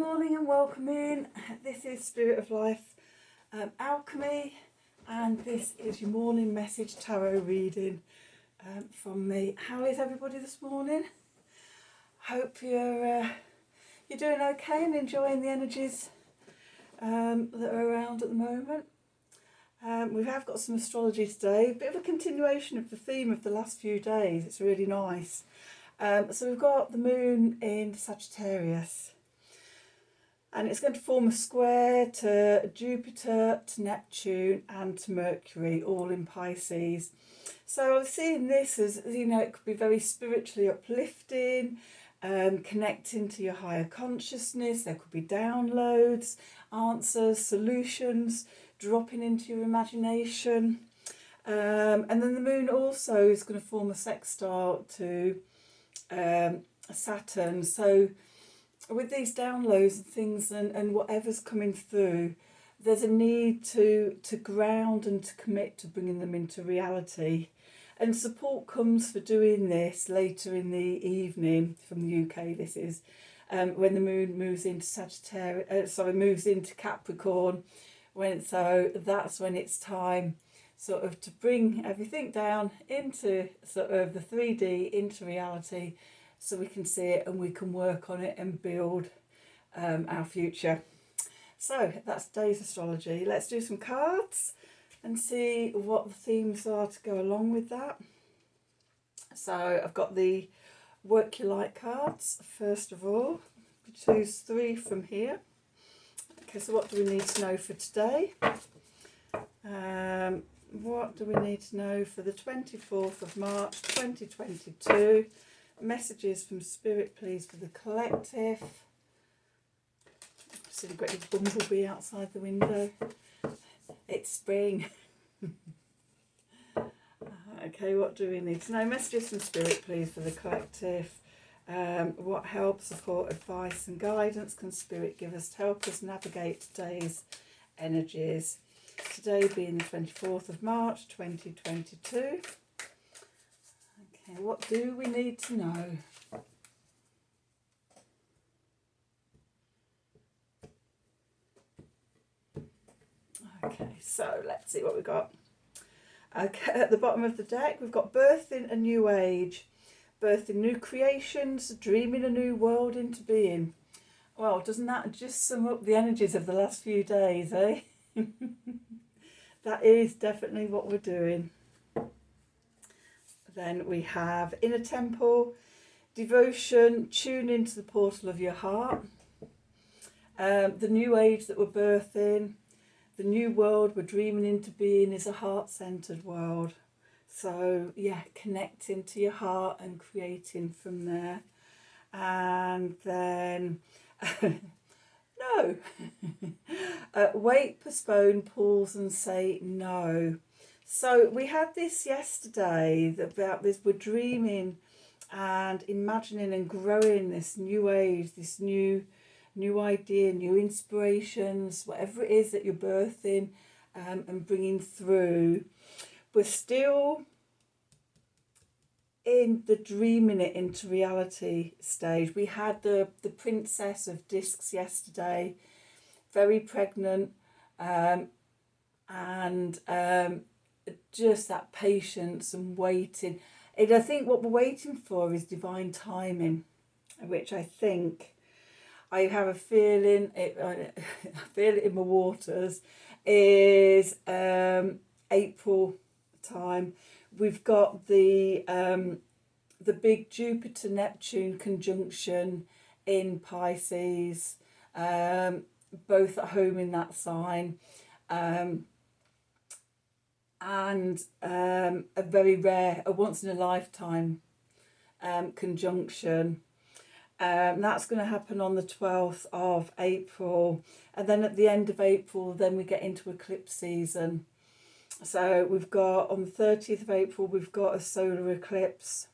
morning and welcome in. This is Spirit of Life Alchemy, and this is your morning message tarot reading from me. How is everybody this morning? Hope you're doing okay and enjoying the energies that are around at the moment. We have got some astrology today, a bit of a continuation of the theme of the last few days. It's really nice. So we've got the moon in Sagittarius, and it's going to form a square to Jupiter, to Neptune and to Mercury, all in Pisces. So I'm seeing this as, you know, it could be very spiritually uplifting, connecting to your higher consciousness. There could be downloads, answers, solutions, dropping into your imagination. And then the moon also is going to form a sextile to Saturn. So with these downloads and things and whatever's coming through, there's a need to ground and to commit to bringing them into reality. And support comes for doing this later in the evening from the UK. This is when the moon moves into moves into Capricorn. So that's when it's time sort of to bring everything down into sort of the 3D, into reality, so we can see it and we can work on it and build our future. So that's today's astrology. Let's do some cards and see what the themes are to go along with that. So I've got the Work Your Light cards, first of all. Choose 3 from here. Okay, so what do we need to know for today? What do we need to know for the 24th of March 2022? Messages from Spirit, please, for the collective. I've seen a great big bumblebee outside the window. It's spring. Okay, what do we need to know? Messages from Spirit, please, for the collective. What help, support, advice and guidance can Spirit give us to help us navigate today's energies? Today being the 24th of March 2022. Okay, what do we need to know? Okay, so let's see what we've got. Okay, at the bottom of the deck we've got birthing a new age, birthing new creations, dreaming a new world into being. Well, doesn't that just sum up the energies of the last few days, eh? That is definitely what we're doing. Then we have Inner Temple, devotion, tune into the portal of your heart. The new age that we're birthing, the new world we're dreaming into being is a heart-centered world. So yeah, connecting to your heart and creating from there. And then no. Wait, postpone, pause and say no. So we had this yesterday about this, we're dreaming and imagining and growing this new age, this new idea, new inspirations, whatever it is that you're birthing and bringing through. We're still in the dreaming it into reality stage. We had the Princess of Discs yesterday, very pregnant, and just that patience and waiting. And I think what we're waiting for is divine timing, which I think I have a feeling, I feel it in my waters, is April time. We've got the big Jupiter-Neptune conjunction in Pisces, both at home in that sign, and a very rare, a once-in-a-lifetime conjunction. That's going to happen on the 12th of April, and then at the end of April then we get into eclipse season. So we've got on the 30th of April we've got a solar eclipse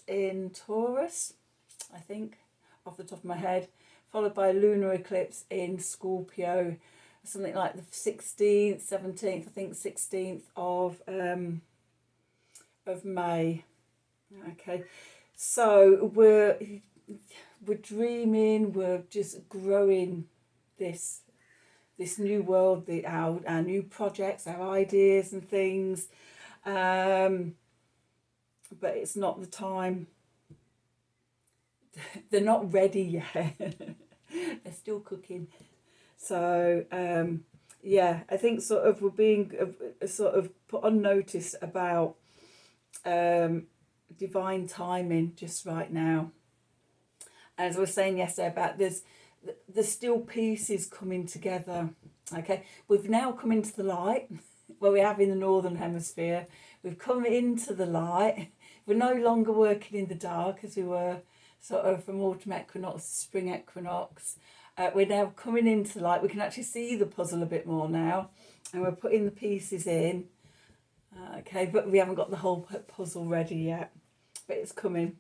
in Taurus, I think, off the top of my head, followed by a lunar eclipse in Scorpio, something like the 16th, 17th, I think 16th of May. Okay, so we're we're dreaming, we're just growing this new world, our new projects, our ideas and things. But it's not the time. They're not ready yet. They're still cooking. So yeah, I think sort of we're being sort of put on notice about divine timing just right now. As I was saying yesterday about there's still pieces coming together. Okay, we've now come into the light. Well, we have in the northern hemisphere. We've come into the light. We're no longer working in the dark as we were sort of from autumn equinox to spring equinox. We're now coming into the light. We can actually see the puzzle a bit more now, and we're putting the pieces in. Okay, but we haven't got the whole puzzle ready yet, but it's coming.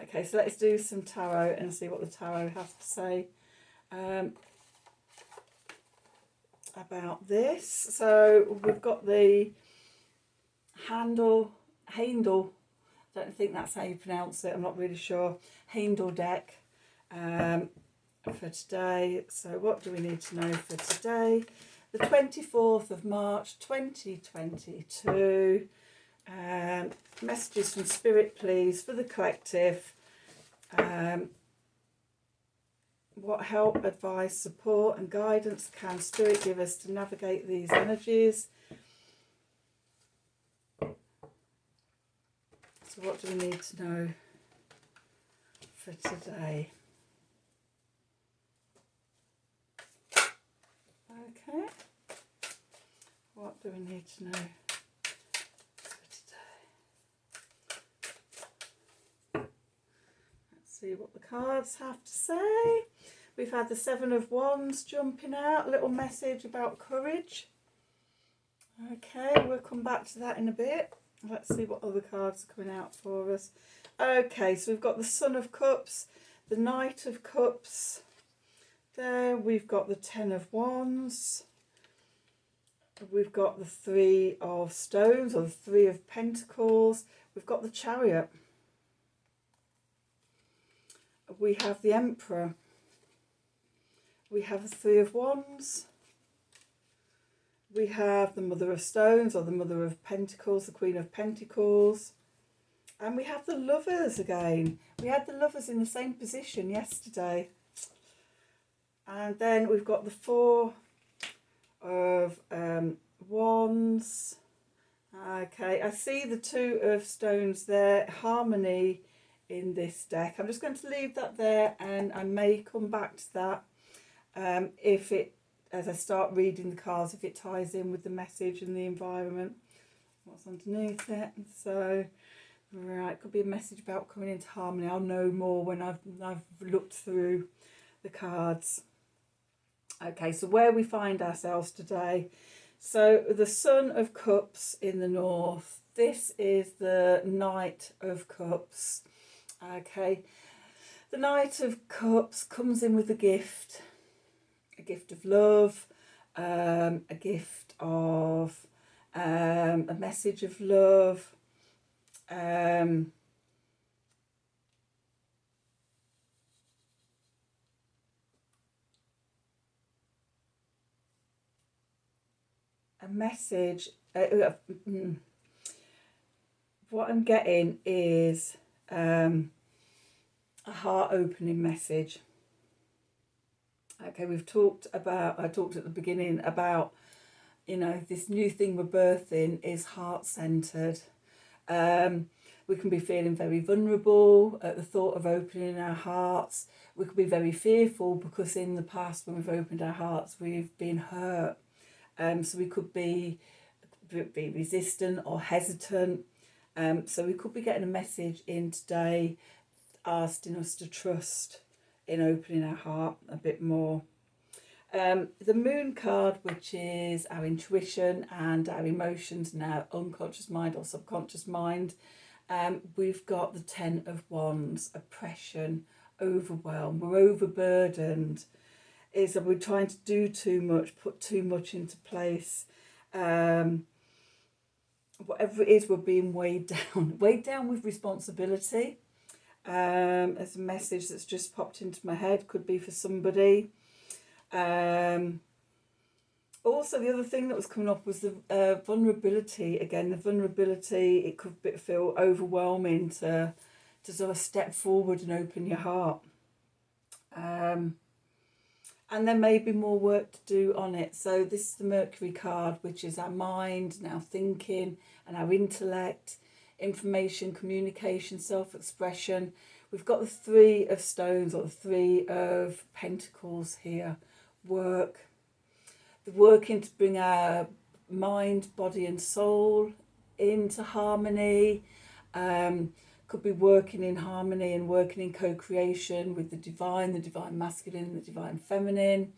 Okay, so let's do some tarot and see what the tarot has to say about this. So we've got the Handel, I don't think that's how you pronounce it, I'm not really sure, Handel deck for today. So what do we need to know for today? The 24th of March 2022. Messages from Spirit, please, for the collective. What help, advice, support and guidance can Spirit give us to navigate these energies? So what do we need to know for today? Okay. What do we need to know for today? Let's see what the cards have to say. We've had the Seven of Wands jumping out, a little message about courage. Okay, we'll come back to that in a bit. Let's see what other cards are coming out for us. Okay, so we've got the Son of Cups, the Knight of Cups. There, we've got the Ten of Wands. We've got the Three of Stones, or the Three of Pentacles. We've got the Chariot. We have the Emperor. We have the Three of Wands. We have the Mother of Stones, or the Mother of Pentacles, the Queen of Pentacles. And we have the Lovers again. We had the Lovers in the same position yesterday. And then we've got the Four of Wands. Okay, I see the Two of Stones there. Harmony in this deck. I'm just going to leave that there, and I may come back to that if it, as I start reading the cards, if it ties in with the message and the environment, what's underneath it. So, right, could be a message about coming into harmony. I'll know more when I've looked through the cards. Okay, so where we find ourselves today. So the Son of Cups in the north. This is the Knight of Cups. Okay, the Knight of Cups comes in with a gift of love, a gift of a message of love, a message. What I'm getting is a heart-opening message. Okay, I talked at the beginning about, you know, this new thing we're birthing is heart-centered. We can be feeling very vulnerable at the thought of opening our hearts. We could be very fearful because in the past when we've opened our hearts, we've been hurt. So we could be resistant or hesitant. So we could be getting a message in today asking us to trust in opening our heart a bit more. The Moon card, which is our intuition and our emotions and our unconscious mind or subconscious mind. We've got the Ten of Wands, oppression, overwhelm. We're overburdened. Is that we're trying to do too much, put too much into place. Whatever it is, we're being weighed down with responsibility. There's a message that's just popped into my head, could be for somebody. Also, the other thing that was coming up was the vulnerability. Again, the vulnerability, it could feel overwhelming to sort of step forward and open your heart. And there may be more work to do on it. So this is the Mercury card, which is our mind and our thinking and our intellect, information, communication, self-expression. We've got the Three of Stones, or the Three of Pentacles here. Work. The working to bring our mind, body and soul into harmony. Could be working in harmony and working in co-creation with the divine masculine and the divine feminine,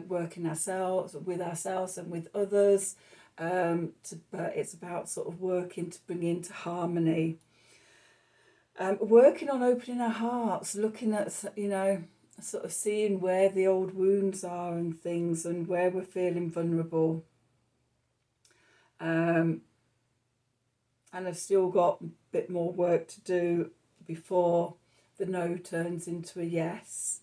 working ourselves with ourselves and with others, but it's about sort of working to bring into harmony, working on opening our hearts, looking at, you know, sort of seeing where the old wounds are and things, and where we're feeling vulnerable. And I've still got a bit more work to do before the no turns into a yes.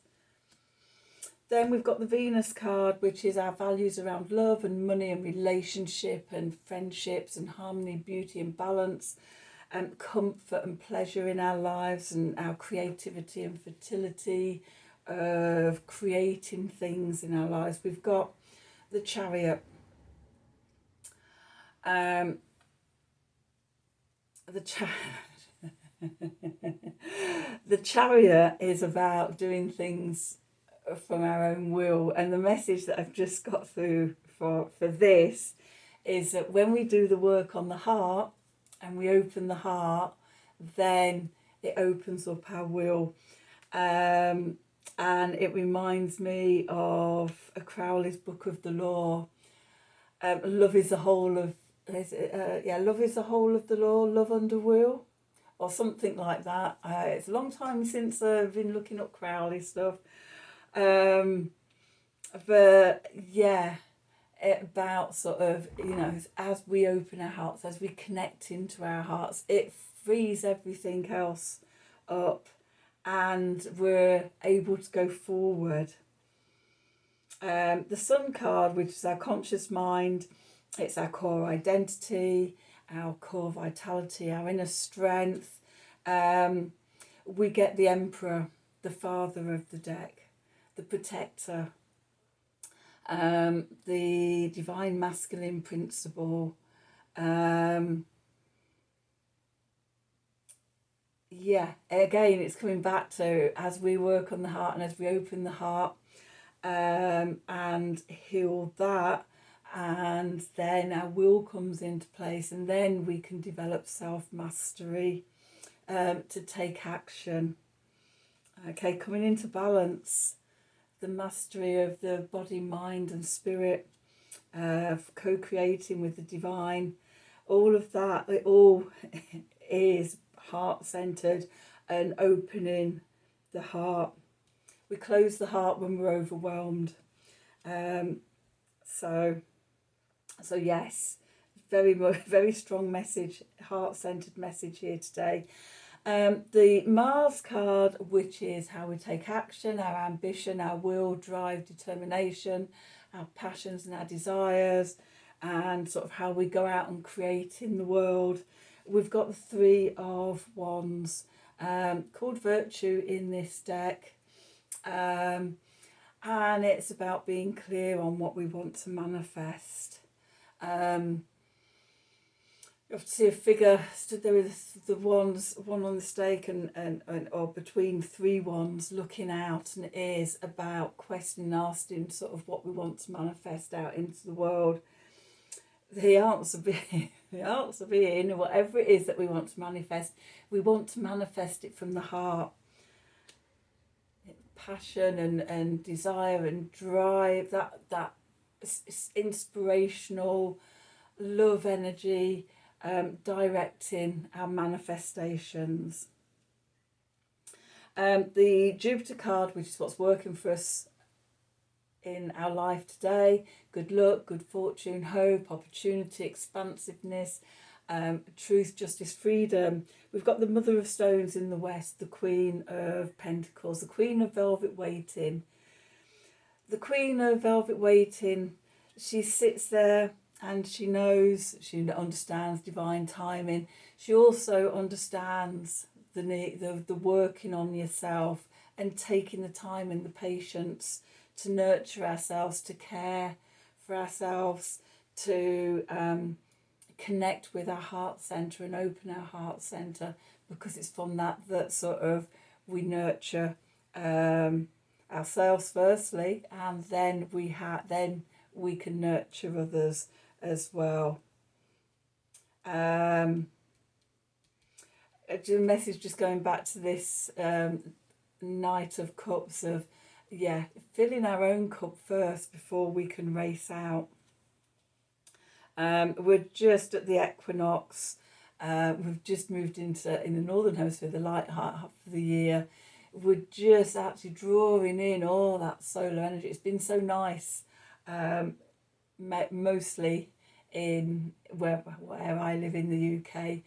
Then we've got the Venus card, which is our values around love and money and relationship and friendships and harmony, beauty and balance, and comfort and pleasure in our lives, and our creativity and fertility of creating things in our lives. We've got the Chariot. The Chariot is about doing things from our own will, and the message that I've just got through for this is that when we do the work on the heart and we open the heart, then it opens up our will. And it reminds me of a Crowley's Book of the Law. Love is the whole of love is the whole of the law, love under will, or something like that. It's a long time since I've been looking up Crowley stuff. But yeah, about sort of, you know, as we open our hearts, as we connect into our hearts, it frees everything else up and we're able to go forward. The Sun card, which is our conscious mind, it's our core identity, our core vitality, our inner strength. We get the Emperor, the father of the deck, the protector, the divine masculine principle. Yeah, again, it's coming back to, as we work on the heart and as we open the heart and heal that, and then our will comes into place, and then we can develop self-mastery to take action. Okay, coming into balance, the mastery of the body, mind and spirit, co-creating with the divine, all of that, it all is heart-centered and opening the heart. We close the heart when we're overwhelmed. So yes, very strong message, heart-centered message here today. The Mars card, which is how we take action, our ambition, our will, drive, determination, our passions and our desires, and sort of how we go out and create in the world. We've got the Three of Wands, called Virtue in this deck. And it's about being clear on what we want to manifest. You have to see a figure stood there with the wands, one on the stake and or between three wands looking out, and it is about questioning, asking sort of what we want to manifest out into the world. The answer being whatever it is that we want to manifest it from the heart. Passion and desire and drive, that inspirational love energy, directing our manifestations. The Jupiter card, which is what's working for us in our life today: good luck, good fortune, hope, opportunity, expansiveness, truth, justice, freedom. We've got the Mother of Stones in the West, the Queen of Pentacles, the Queen of Velvet Waiting. The Queen of Velvet Waiting, she sits there and she knows, she understands divine timing. She also understands the working on yourself and taking the time and the patience to nurture ourselves, to care for ourselves, to connect with our heart centre and open our heart centre, because it's from that sort of we nurture ourselves firstly, and then we can nurture others as well. A message just going back to this Knight of Cups of, yeah, filling our own cup first before we can race out. We're just at the equinox. We've just moved in the northern hemisphere, the light half of the year. We're just actually drawing in all that solar energy. It's been so nice, mostly in where I live in the UK,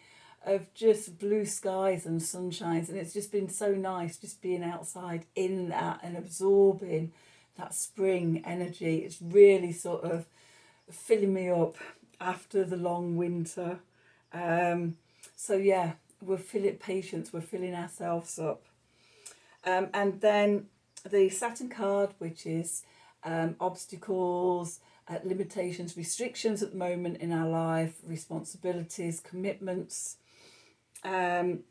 of just blue skies and sunshines, and it's just been so nice just being outside in that and absorbing that spring energy. It's really sort of filling me up after the long winter. So yeah, we're filling patience, we're filling ourselves up. And then the Saturn card, which is obstacles, limitations, restrictions at the moment in our life, responsibilities, commitments, and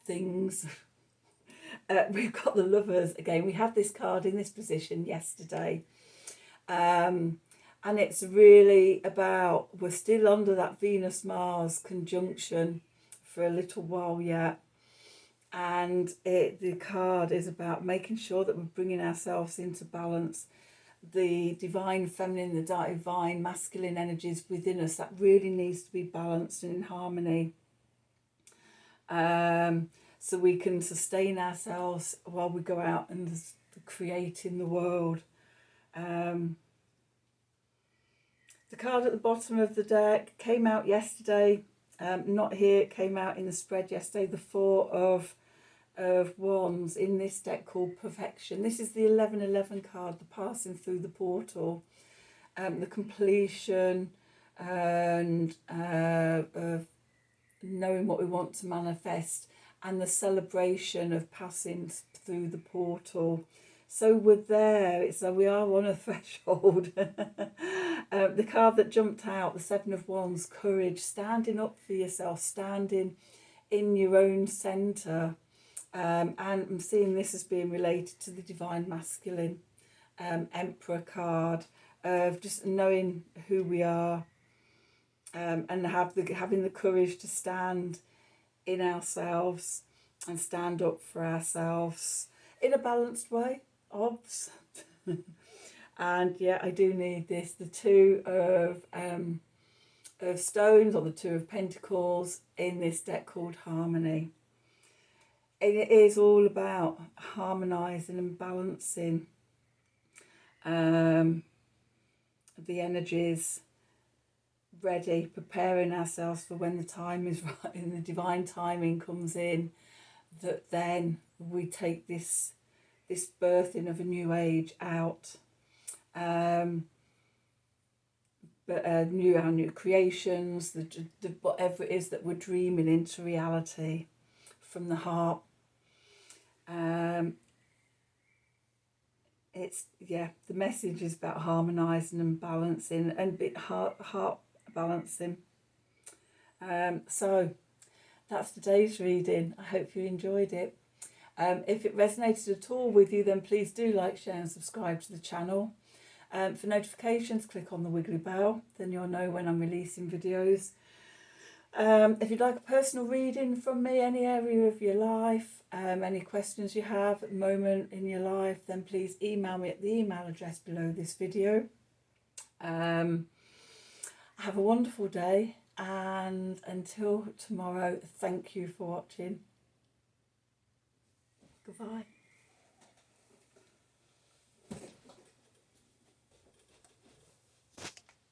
things. We've got the Lovers again. We had this card in this position yesterday. And it's really about, we're still under that Venus-Mars conjunction for a little while yet. And the card is about making sure that we're bringing ourselves into balance. The divine feminine, the divine masculine energies within us, that really needs to be balanced and in harmony. So we can sustain ourselves while we go out and create in the world. The card at the bottom of the deck came out yesterday. Not here, it came out in the spread yesterday. The Four of Wands in this deck called Perfection. This is the 1111 card, the passing through the portal, the completion and of knowing what we want to manifest, and the celebration of passing through the portal. So we're there, so we are on a threshold. The card that jumped out, the Seven of Wands, courage, standing up for yourself, standing in your own centre. And I'm seeing this as being related to the divine masculine Emperor card, of just knowing who we are, and having the courage to stand in ourselves and stand up for ourselves in a balanced way. Obs. And yeah, I do need this. The Two of Stones, or the Two of Pentacles, in this deck called Harmony. It is all about harmonising and balancing the energies, ready, preparing ourselves for when the time is right and the divine timing comes in, that then we take this birthing of a new age out, but our new creations, the whatever it is that we're dreaming into reality from the heart. It's, yeah, the message is about harmonising and balancing and heart balancing. So that's today's reading. I hope you enjoyed it. If it resonated at all with you, then please do like, share and subscribe to the channel. For notifications, click on the wiggly bell, then you'll know when I'm releasing videos. If you'd like a personal reading from me, any area of your life, any questions you have at the moment in your life, then please email me at the email address below this video. Have a wonderful day, and until tomorrow, thank you for watching. Goodbye.